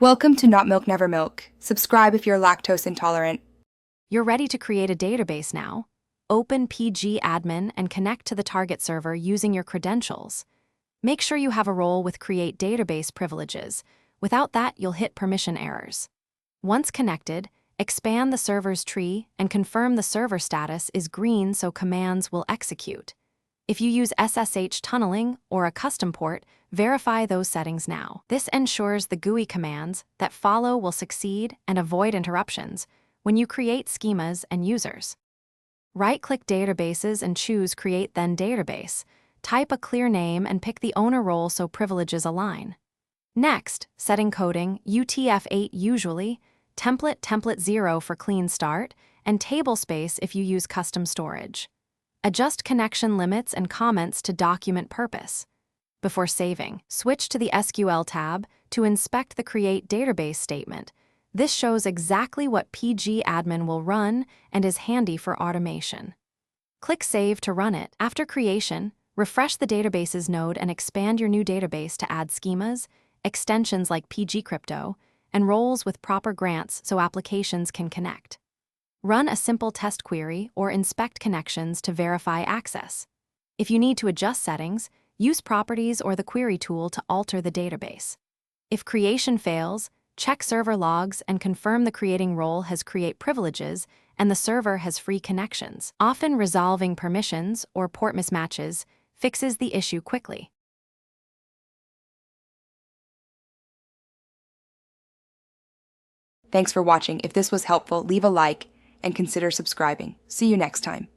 Welcome to Not Milk Never Milk. Subscribe if you're lactose intolerant. You're ready to create a database now. Open Pgadmin and connect to the target server using your credentials. Make sure you have a role with Create Database privileges. Without that, you'll hit permission errors. Once connected, expand the server's tree and confirm the server status is green so commands will execute. If you use SSH tunneling or a custom port, verify those settings now. This ensures the GUI commands that follow will succeed and avoid interruptions when you create schemas and users. Right-click Databases and choose Create Then Database. Type a clear name and pick the owner role so privileges align. Next, setting coding, UTF-8 usually, template 0 for clean start, and table space if you use custom storage. Adjust connection limits and comments to document purpose. Before saving, switch to the SQL tab to inspect the Create Database statement. This shows exactly what Pgadmin will run and is handy for automation. Click Save to run it. After creation, refresh the Databases node and expand your new database to add schemas, extensions like pgcrypto, and roles with proper grants so applications can connect. Run a simple test query or inspect connections to verify access. If you need to adjust settings, use Properties or the Query tool to alter the database. If creation fails, check server logs and confirm the creating role has create privileges and the server has free connections. Often resolving permissions or port mismatches fixes the issue quickly. Thanks for watching. If this was helpful, leave a like and consider subscribing. See you next time.